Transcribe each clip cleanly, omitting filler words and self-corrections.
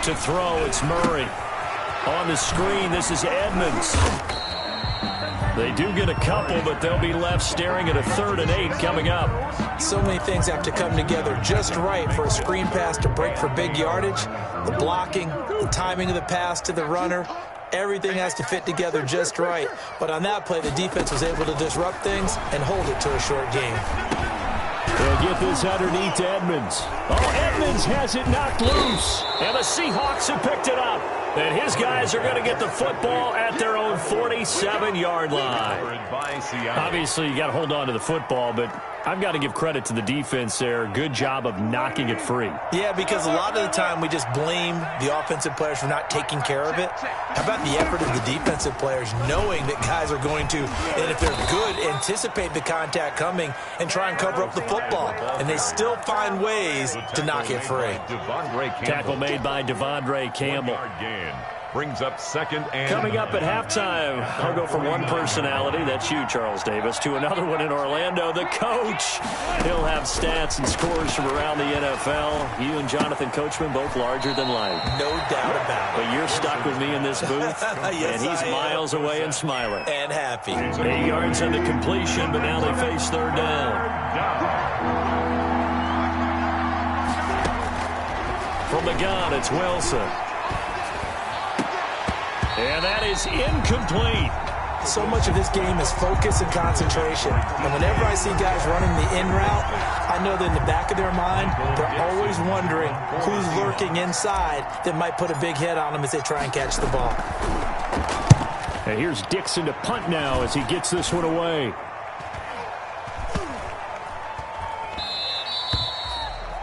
to throw. It's Murray. On the screen, this is Edmonds. They do get a couple, but they'll be left staring at a 3rd and 8 coming up. So many things have to come together just right for a screen pass to break for big yardage. The blocking, the timing of the pass to the runner, everything has to fit together just right. But on that play, the defense was able to disrupt things and hold it to a short game. They'll get this underneath to Edmonds. Oh, Edmonds has it knocked loose. And the Seahawks have picked it up. And his guys are going to get the football at their own 47-yard line. Obviously, you got to hold on to the football, but I've got to give credit to the defense there. Good job of knocking it free. Yeah, because a lot of the time we just blame the offensive players for not taking care of it. How about the effort of the defensive players knowing that guys are going to, and if they're good, anticipate the contact coming and try and cover up the football. And they still find ways to knock it free. Tackle made by Devondre Campbell. Brings up 2nd and... Coming up at halftime, I'll go from one personality, that's you, Charles Davis, to another one in Orlando, the coach. He'll have stats and scores from around the NFL. You and Jonathan Coachman, both larger than life. No doubt about it. But you're stuck with me in this booth, yes, and he's miles away and smiling. And happy. 8 yards on the completion, but now they face 3rd down. From the gun, it's Wilson. And that is incomplete. So much of this game is focus and concentration. And whenever I see guys running the in route, I know that in the back of their mind, they're always wondering who's lurking inside that might put a big hit on them as they try and catch the ball. And here's Dixon to punt now as he gets this one away.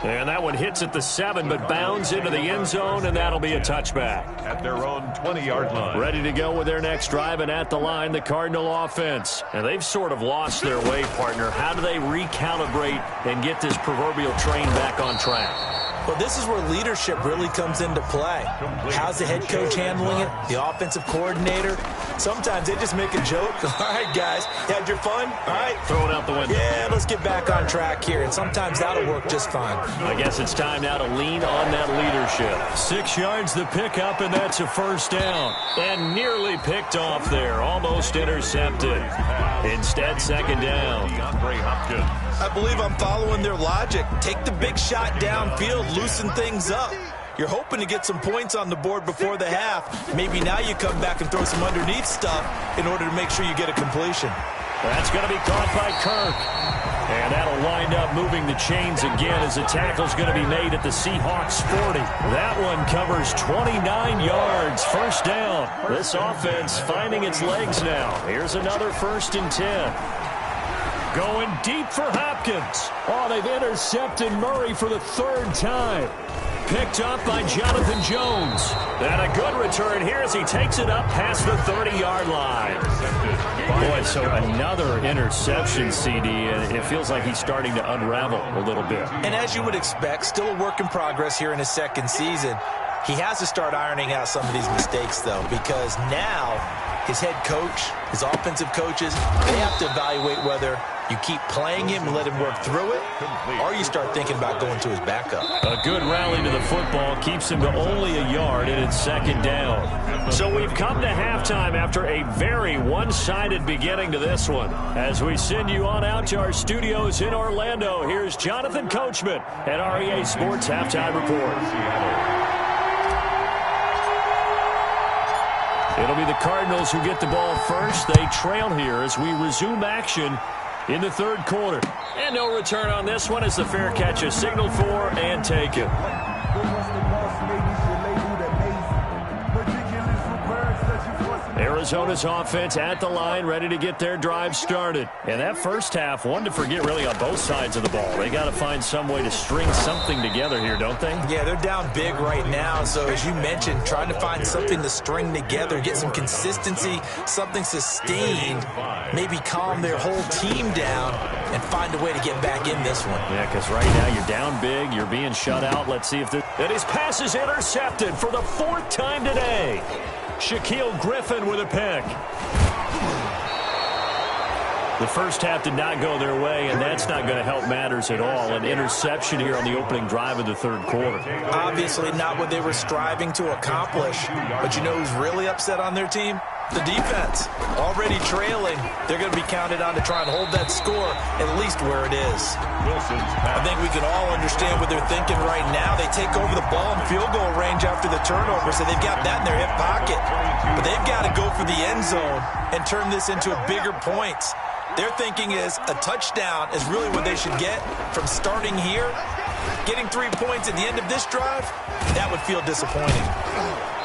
And that one hits at the 7, but bounds into the end zone, and that'll be a touchback. At their own 20-yard line. Ready to go with their next drive, and at the line, the Cardinal offense. And they've sort of lost their way, partner. How do they recalibrate and get this proverbial train back on track? Well, this is where leadership really comes into play. How's the head coach handling it? The offensive coordinator? Sometimes they just make a joke. All right, guys, you had your fun? All right. Throw it out the window. Yeah, let's get back on track here. And sometimes that'll work just fine. I guess it's time now to lean on that leadership. 6 yards the pickup, and that's a 1st down. And nearly picked off there. Almost intercepted. Instead, 2nd down. I believe I'm following their logic. Take the big shot downfield, loosen things up. You're hoping to get some points on the board before the half. Maybe now you come back and throw some underneath stuff in order to make sure you get a completion. That's going to be caught by Kirk. And that'll wind up moving the chains again as the tackle's going to be made at the Seahawks 40. That one covers 29 yards. 1st down. This offense finding its legs now. Here's another 1st and 10. Going deep for Hopkins. Oh, they've intercepted Murray for the 3rd time. Picked up by Jonathan Jones. And a good return here as he takes it up past the 30-yard line. Boy, so another interception, CD, and it feels like he's starting to unravel a little bit. And as you would expect, still a work in progress here in his 2nd season. He has to start ironing out some of these mistakes, though, because now his head coach, his offensive coaches, they have to evaluate whether you keep playing him and let him work through it, or you start thinking about going to his backup. A good rally to the football keeps him to only a yard, and it's 2nd down. So we've come to halftime after a very one-sided beginning to this one. As we send you on out to our studios in Orlando, here's Jonathan Coachman at REA Sports Halftime Report. It'll be the Cardinals who get the ball first. They trail here as we resume action in the 3rd quarter. And no return on this one as the fair catch is signaled for and taken. Arizona's offense at the line, ready to get their drive started. And that first half, one to forget really on both sides of the ball. They got to find some way to string something together here, don't they? Yeah, they're down big right now. So as you mentioned, trying to find something to string together, get some consistency, something sustained, maybe calm their whole team down and find a way to get back in this one. Yeah, because right now you're down big, you're being shut out. Let's see if this... And his pass is intercepted for the 4th time today. Shaquille Griffin with a pick. The first half did not go their way, and that's not going to help matters at all. An interception here on the opening drive of the third quarter. Obviously not what they were striving to accomplish. But you know who's really upset on their team? The defense. Already trailing, they're going to be counted on to try and hold that score at least where it is. I think we can all understand what they're thinking right now. They take over the ball in field goal range after the turnover, so they've got that in their hip pocket. But they've got to go for the end zone and turn this into bigger points. Their thinking is a touchdown is really what they should get from starting here. Getting 3 points at the end of this drive, that would feel disappointing.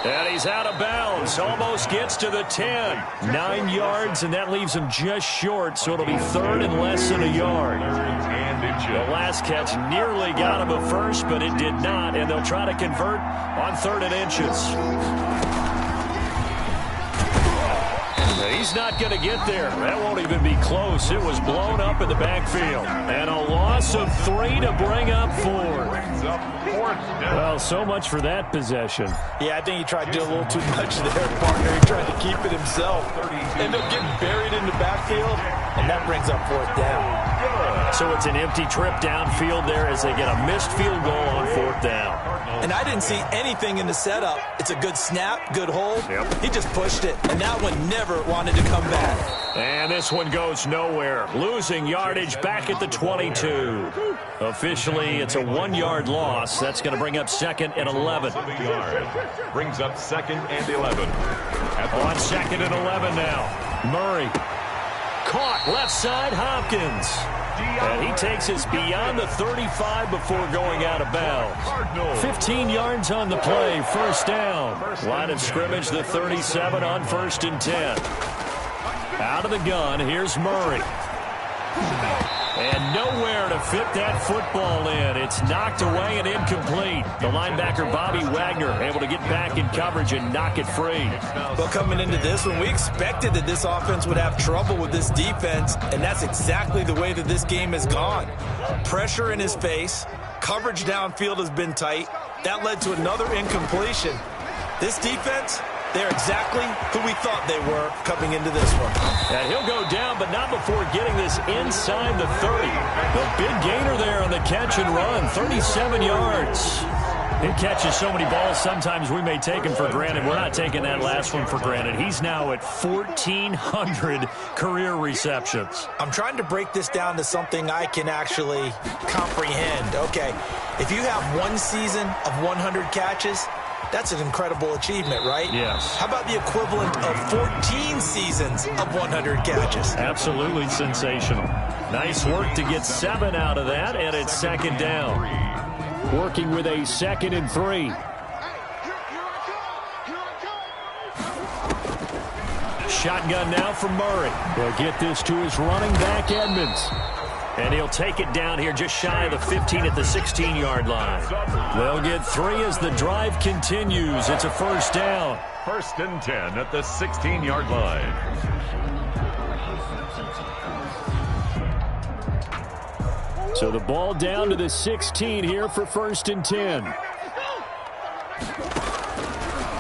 And he's out of bounds. Almost gets to the 10. 9 yards, and that leaves him just short, so it'll be third and less than a yard. The last catch nearly got him a first, but it did not, and they'll try to convert on 3rd and inches. He's not going to get there. That won't even be close. It was blown up in the backfield. And a loss of 3 to bring up 4. Well, so much for that possession. Yeah, I think he tried to do a little too much there, partner. He tried to keep it himself. Ended up getting buried in the backfield, and that brings up 4th down. So it's an empty trip downfield there as they get a missed field goal on 4th down. And I didn't see anything in the setup. It's a good snap, good hold. Yep. He just pushed it, and that one never wanted to come back. And this one goes nowhere. Losing yardage back at the 22. Officially, it's a 1-yard loss. That's going to bring up 2nd and 11. Brings up 2nd and 11. On 2nd and 11 now. Murray. Caught left side, Hopkins. And he takes us beyond the 35 before going out of bounds. 15 yards on the play, 1st down. Line of scrimmage, the 37 on 1st and 10. Out of the gun, here's Murray. And nowhere to fit that football in. It's knocked away and incomplete. The linebacker, Bobby Wagner, able to get back in coverage and knock it free. Well, coming into this one, we expected that this offense would have trouble with this defense, and that's exactly the way that this game has gone. Pressure in his face. Coverage downfield has been tight. That led to another incompletion. This defense, they're exactly who we thought they were coming into this one. And he'll go down, but not before getting this inside the 30. The big gainer there on the catch and run, 37 yards. He catches so many balls, sometimes we may take him for granted. We're not taking that last one for granted. He's now at 1,400 career receptions. I'm trying to break this down to something I can actually comprehend. Okay, if you have one season of 100 catches, that's an incredible achievement, right? Yes. How about the equivalent of 14 seasons of 100 catches? Absolutely sensational. Nice work to get 7 out of that, and it's 2nd down. Working with a 2nd and 3. Shotgun now from Murray. They'll get this to his running back, Edmonds. And he'll take it down here just shy of the 15 at the 16-yard line. They'll get 3 as the drive continues. It's a 1st down. 1st and 10 at the 16-yard line. So the ball down to the 16 here for 1st and 10.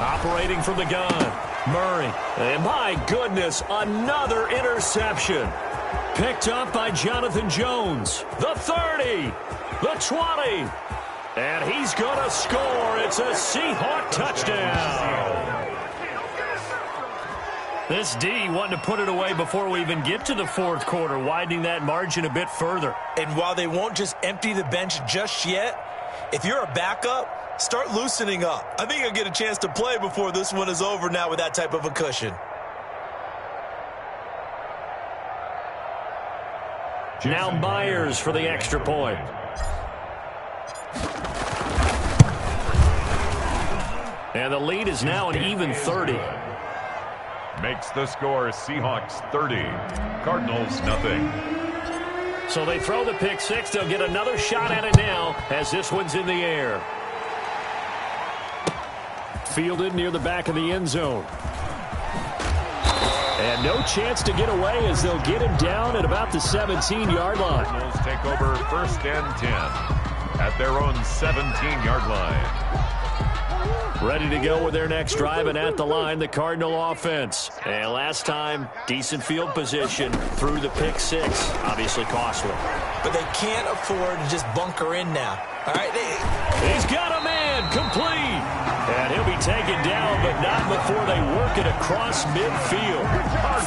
Operating from the gun, Murray. And my goodness, another interception. Picked up by Jonathan Jones. The 30, the 20. And he's going to score. It's a Seahawk touchdown. This D wanting to put it away before we even get to the 4th quarter, widening that margin a bit further. And while they won't just empty the bench just yet, if you're a backup, start loosening up. I think you'll get a chance to play before this one is over now with that type of a cushion. Now Myers for the extra point. And the lead is now an even 30. Makes the score Seahawks 30, Cardinals nothing. So they throw the pick 6. They'll get another shot at it now as this one's in the air. Fielded near the back of the end zone. And no chance to get away as they'll get him down at about the 17-yard line. Cardinals take over 1st and 10 at their own 17-yard line. Ready to go with their next drive, and at the line, the Cardinal offense. And last time, decent field position through the pick six. Obviously costly. But they can't afford to just bunker in now. All right, he's got a man, complete. And he'll be taken down, but not before they work it across midfield.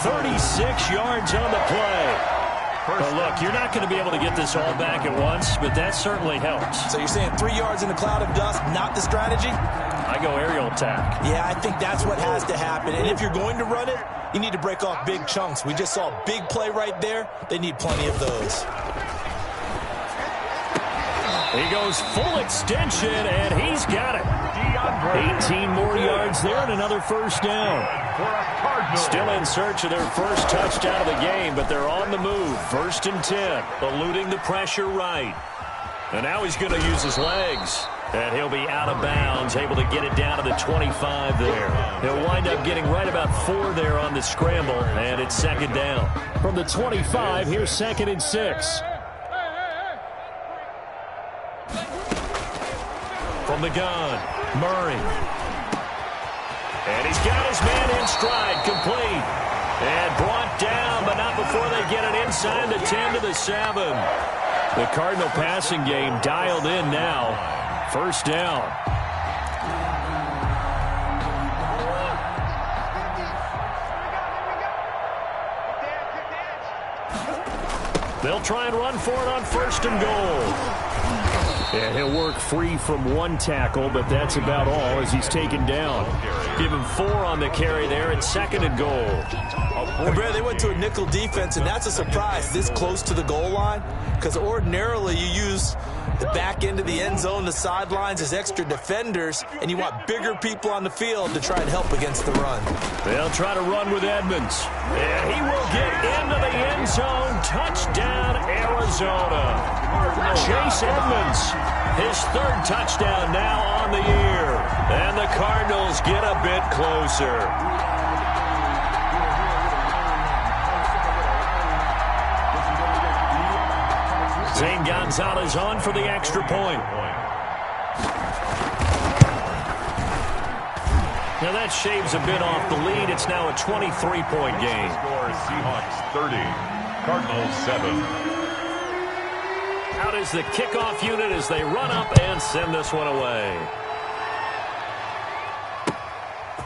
36 yards on the play. But look, you're not going to be able to get this all back at once, but that certainly helps. So you're saying 3 yards in a cloud of dust, not the strategy? I go aerial attack. Yeah, I think that's what has to happen. And if you're going to run it, you need to break off big chunks. We just saw a big play right there. They need plenty of those. He goes full extension, and he's got it. 18 more yards there and another first down. Still in search of their first touchdown of the game, but they're on the move. 1st and 10, eluding the pressure right. And now he's going to use his legs. And he'll be out of bounds, able to get it down to the 25 there. He'll wind up getting right about 4 there on the scramble, and it's 2nd down. From the 25, here's 2nd and 6. From the gun, Murray. And he's got his man in stride, complete. And brought down, but not before they get it inside the 10 to the 7. The Cardinal passing game dialed in now. 1st down. They'll try and run for it on 1st and goal. And he'll work free from 1 tackle, but that's about all as he's taken down. Give him 4 on the carry there at 2nd and goal. And Brad, they went to a nickel defense, and that's a surprise this close to the goal line, because ordinarily you use the back end of the end zone, the sidelines as extra defenders, and you want bigger people on the field to try and help against the run. They'll try to run with Edmonds. And he will get into the end zone. Touchdown, Arizona. Chase Edmonds, his 3rd touchdown now on the year. And the Cardinals get a bit closer. Zane Gonzalez on for the extra point. Now that shaves a bit off the lead. It's now a 23-point game. Score Seahawks 30, Cardinals 7. Out is the kickoff unit as they run up and send this one away.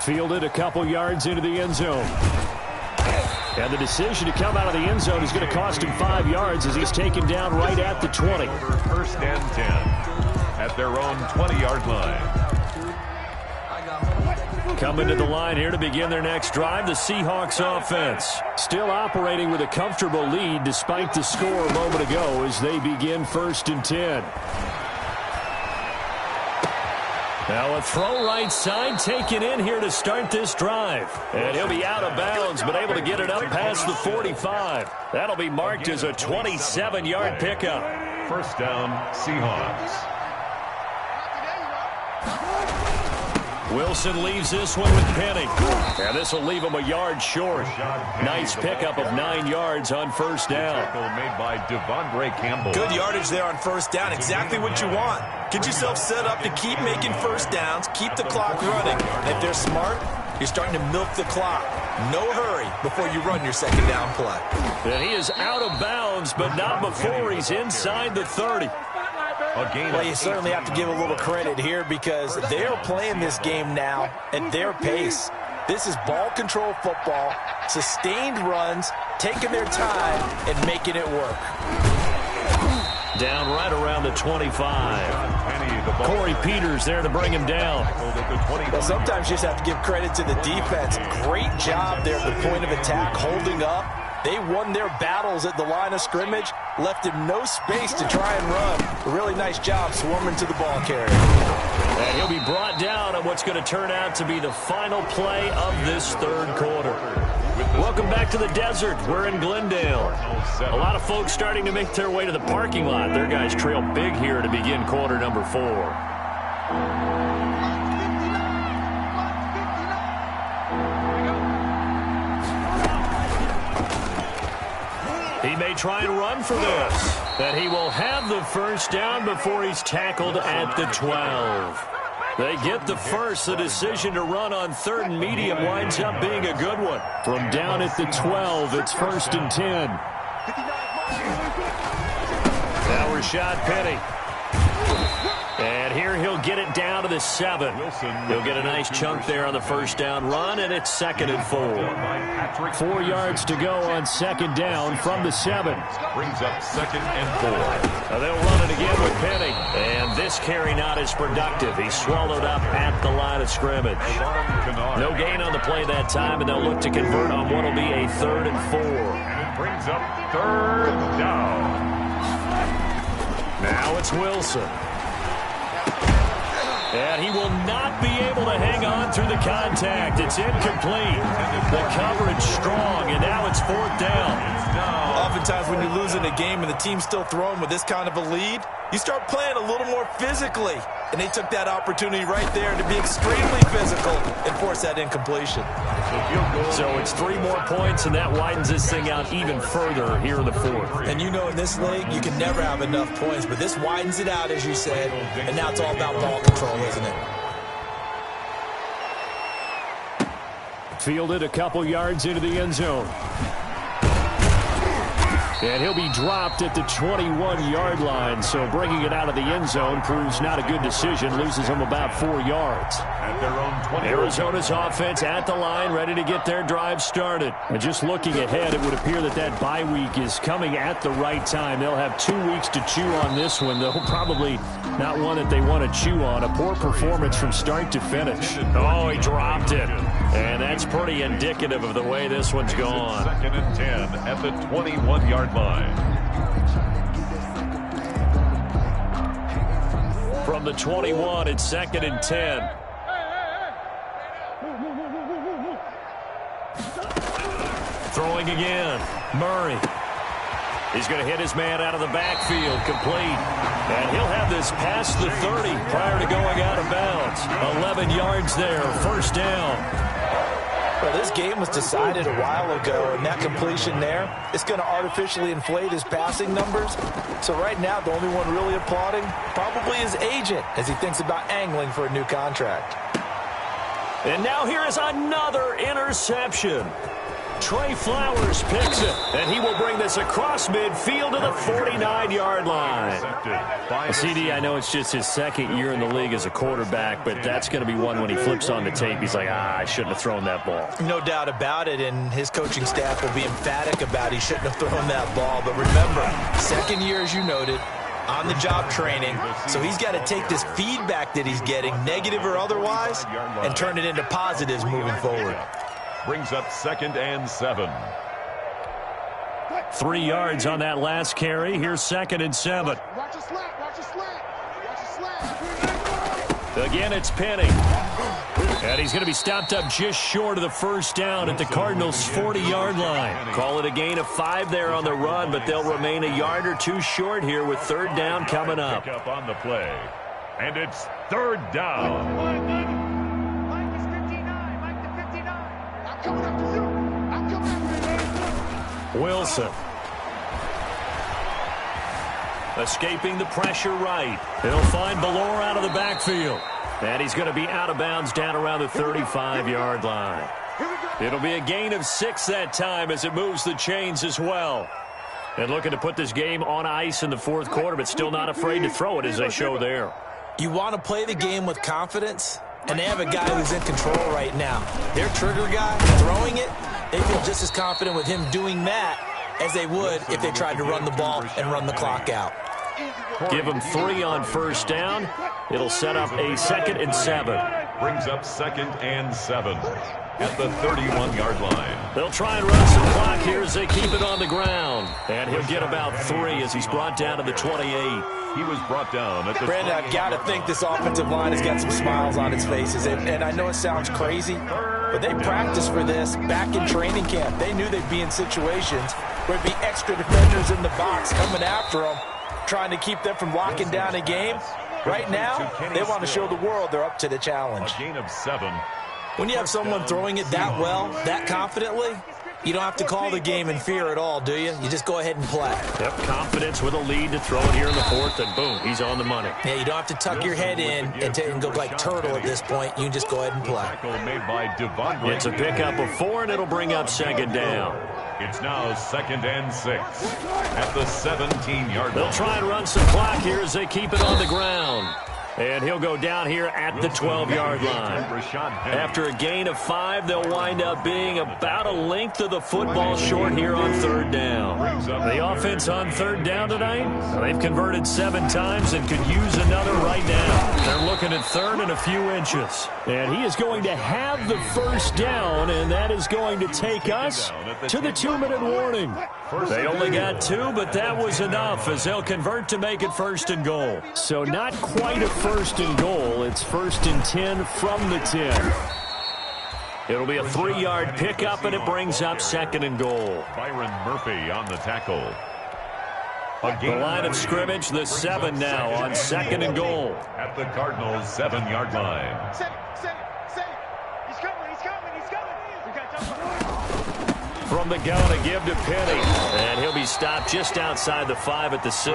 Fielded a couple yards into the end zone. And the decision to come out of the end zone is going to cost him 5 yards as he's taken down right at the 20. 1st and 10 at their own 20-yard line. Coming to the line here to begin their next drive, the Seahawks offense. Still operating with a comfortable lead despite the score a moment ago as they begin 1st and 10. Now a throw right side taken in here to start this drive. And he'll be out of bounds, but able to get it up past the 45. That'll be marked as a 27-yard pickup. 1st down, Seahawks. Wilson leaves this one with Penny. And this will leave him a yard short. Nice pickup of 9 yards on 1st down. Tackle made by Devondre Campbell. Good yardage there on 1st down. Exactly what you want. Get yourself set up to keep making 1st downs, keep the clock running. And if they're smart, you're starting to milk the clock. No hurry before you run your 2nd down play. And he is out of bounds, but not before he's inside the 30. Well, you certainly have to give a little credit here because they're playing this game now at their pace. This is ball control football, sustained runs, taking their time and making it work. Down right around the 25. Corey Peters there to bring him down. Well, sometimes you just have to give credit to the defense. Great job there at the point of attack, holding up. They won their battles at the line of scrimmage, left him no space to try and run. A really nice job swarming to the ball carrier. And he'll be brought down on what's going to turn out to be the final play of this 3rd quarter. Welcome back to the desert. We're in Glendale. A lot of folks starting to make their way to the parking lot. Their guys trail big here to begin quarter number 4. He may try and run for this. That he will have the 1st down before he's tackled at the 12. They get the first. The decision to run on 3rd and medium winds up being a good one. From down at the 12, it's 1st and 10. Now Rashad Penny. And here he'll get it down to the 7. He'll get a nice chunk there on the first down run, and it's 2nd and 4. 4 yards to go on 2nd down from the 7. Brings up 2nd and 4. Now they'll run it again with Penny. And this carry not as productive. He's swallowed up at the line of scrimmage. No gain on the play that time, and they'll look to convert on what will be a 3rd and 4. And it brings up 3rd down. Now it's Wilson. And he will not be able to hang on through the contact. It's incomplete. The coverage strong, and now it's 4th down. Oftentimes when you're losing a game and the team's still throwing with this kind of a lead, you start playing a little more physically. And they took that opportunity right there to be extremely physical and force that incompletion. So it's 3 more points, and that widens this thing out even further here in the 4th. And you know in this league, you can never have enough points, but this widens it out, as you said, and now it's all about ball control, isn't it? Fielded a couple yards into the end zone. And he'll be dropped at the 21-yard line, so bringing it out of the end zone proves not a good decision, loses him about 4 yards. At their own 20. Arizona's offense at the line, ready to get their drive started. And just looking ahead, it would appear that that bye week is coming at the right time. They'll have 2 weeks to chew on this one, though probably not one that they want to chew on. A poor performance from start to finish. Oh, he dropped it. And that's pretty indicative of the way this one's gone. 2nd and 10 at the 21-yard line. From the 21, it's 2nd and 10. Throwing again. Murray. He's going to hit his man out of the backfield, complete. And he'll have this past the 30 prior to going out of bounds. 11 yards there, 1st down. Well, this game was decided a while ago, and that completion there, it's going to artificially inflate his passing numbers. So right now, the only one really applauding probably his agent as he thinks about angling for a new contract. And now here is another interception. Trey Flowers picks it, and he will bring this across midfield to the 49-yard line. CD, I know it's just his 2nd year in the league as a quarterback, but that's going to be one when he flips on the tape. He's like, I shouldn't have thrown that ball. No doubt about it, and his coaching staff will be emphatic about he shouldn't have thrown that ball. But remember, 2nd year, as you noted, on-the-job training, so he's got to take this feedback that he's getting, negative or otherwise, and turn it into positives moving forward. Brings up 2nd and 7. 3 yards on that last carry. Here's 2nd and 7. Again, it's Penny. And he's going to be stopped up just short of the 1st down at the Cardinals' 40-yard line. Call it a gain of 5 there on the run, but they'll remain a yard or 2 short here with 3rd down coming up. Pick up on the play. And it's 3rd down. Wilson. Escaping the pressure right. He'll find Ballore out of the backfield. And he's going to be out of bounds down around the 35-yard line. It'll be a gain of 6 that time as it moves the chains as well. And looking to put this game on ice in the 4th quarter, but still not afraid to throw it as they show there. You want to play the game with confidence, and they have a guy who's in control right now. Their trigger guy throwing it, they feel just as confident with him doing that as they would if they tried to run the ball and run the clock out. Give him 3 on 1st down. It'll set up a 2nd and 7. Brings up 2nd and 7 at the 31-yard line. They'll try and run some clock here as they keep it on the ground. And he'll get about 3 as he's brought down to the 28. He was brought down at the Brandon, I've got to think this offensive line has got some smiles on its faces. And I know it sounds crazy, but they practiced for this back in training camp. They knew they'd be in situations where there'd be extra defenders in the box coming after them, trying to keep them from locking down a game. Right now, they want to show the world they're up to the challenge. A gain of 7. When you have someone throwing it that well, that confidently, You don't have to call the game in fear at all, do you? You just go ahead and play. Yep, confidence with a lead to throw it here in the fourth, and boom, he's on the money. Yeah, you don't have to tuck your head in and go like turtle at this point. You can just go ahead and play. It's a pickup of 4, and it'll bring up second down. It's now 2nd and 6 at the 17-yard line. They'll try and run some clock here as they keep it on the ground. And he'll go down here at the 12-yard line. After a gain of 5, they'll wind up being about a length of the football short here on 3rd down. The offense on 3rd down tonight, they've converted 7 times and could use another right now. They're looking at 3rd and a few inches. And he is going to have the first down, and that is going to take us to the 2-minute warning. They only got 2, but that was enough as they'll convert to make it 1st and goal. So not quite a 1st and goal. It's 1st and 10 from the 10. It'll be a 3-yard pickup, and it brings up 2nd and goal. Byron Murphy on the tackle. The line of scrimmage, the 7 now on 2nd and goal. At the Cardinals' 7-yard line. From the gun, a give to Penny. And he'll be stopped just outside the 5 at the 6.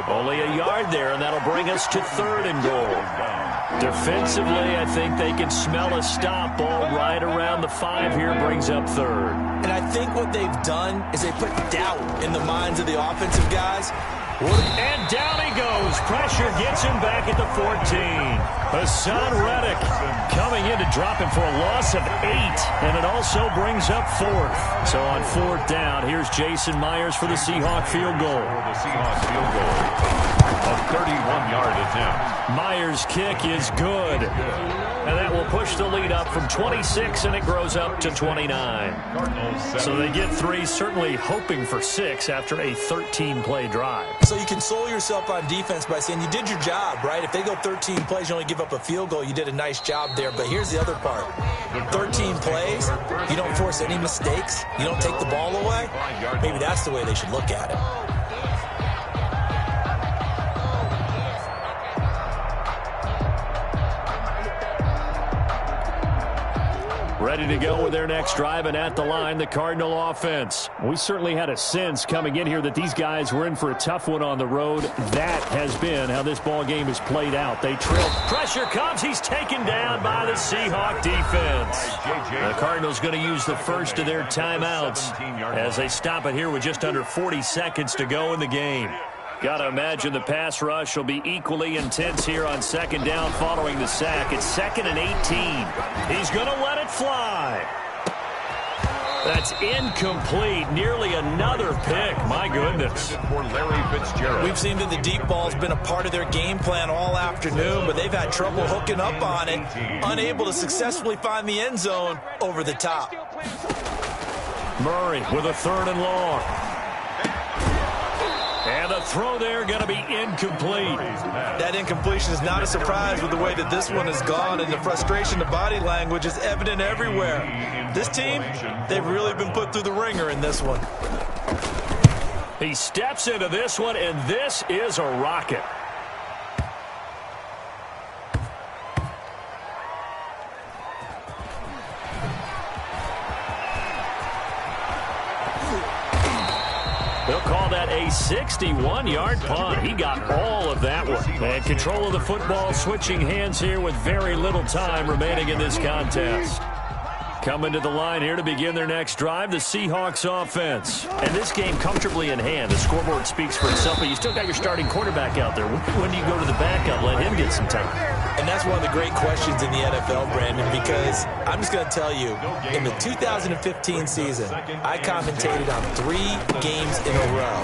Only a yard there, and that'll bring us to 3rd and goal. Defensively, I think they can smell a stop ball right around the 5 here, brings up 3rd. And I think what they've done is they put doubt in the minds of the offensive guys. And down he goes. Pressure gets him back at the 14. Hassan Reddick coming in to drop him for a loss of 8. And it also brings up 4th. So on 4th down, here's Jason Myers for the Seahawk field goal. The Seahawks field goal. A 31-yard attempt. Myers' kick is good. And that will push the lead up from 26, and it grows up to 29. So they get 3, certainly hoping for 6 after a 13-play drive. So you console yourself on defense by saying you did your job, right? If they go 13 plays, you only give up a field goal, you did a nice job there. But here's the other part. 13 plays, you don't force any mistakes, you don't take the ball away. Maybe that's the way they should look at it. Ready to go with their next drive, and at the line, the Cardinal offense. We certainly had a sense coming in here that these guys were in for a tough one on the road. That has been how this ball game has played out. They trail. Pressure comes. He's taken down by the Seahawk defense. The Cardinals going to use the first of their timeouts as they stop it here with just under 40 seconds to go in the game. Got to imagine the pass rush will be equally intense here on 2nd down following the sack. It's 2nd and 18. He's going to let it fly. That's incomplete. Nearly another pick. My goodness. For Larry Fitzgerald. We've seen that the deep ball's been a part of their game plan all afternoon, but they've had trouble hooking up on it, unable to successfully find the end zone over the top. Murray with a 3rd and long. And the throw there going to be incomplete. That incompletion is not a surprise with the way that this one has gone, and the frustration, the body language is evident everywhere. This team, they've really been put through the ringer in this one. He steps into this one, and this is a rocket. They'll call that a 61-yard punt. He got all of that one. And control of the football, switching hands here with very little time remaining in this contest. Coming to the line here to begin their next drive, the Seahawks offense. And this game comfortably in hand. The scoreboard speaks for itself, but you still got your starting quarterback out there. When do you go to the backup, let him get some time? And that's one of the great questions in the NFL, Brandon, because I'm just going to tell you, in the 2015 season, I commentated on 3 games in a row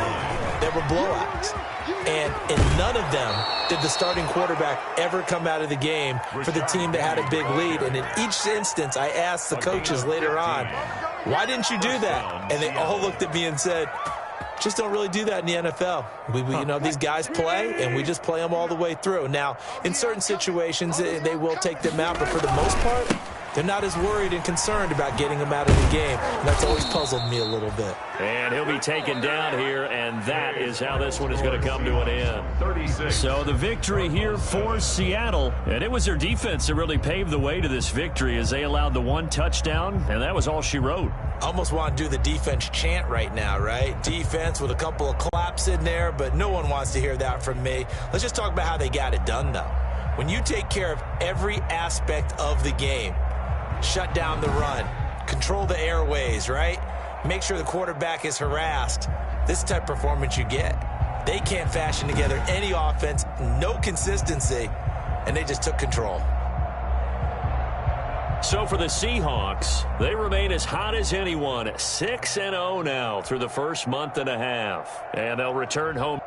that were blowouts. And in none of them did the starting quarterback ever come out of the game for the team that had a big lead. And in each instance, I asked the coaches later on, why didn't you do that? And they all looked at me and said, just don't really do that in the NFL. You know, these guys play, and we just play them all the way through. Now, in certain situations, they will take them out, but for the most part, They're not as worried and concerned about getting him out of the game. And that's always puzzled me a little bit. And he'll be taken down here, and that is how this one is going to come to an end. 36. So the victory here for Seattle, and it was their defense that really paved the way to this victory as they allowed the one touchdown, and that was all she wrote. Almost want to do the defense chant right now, right? Defense with a couple of claps in there, but no one wants to hear that from me. Let's just talk about how they got it done, though. When you take care of every aspect of the game, shut down the run, control the airways, right? Make sure the quarterback is harassed. This type of performance you get. They can't fashion together any offense, no consistency, and they just took control. So for the Seahawks, they remain as hot as anyone, 6-0 now through the first month and a half. And they'll return home.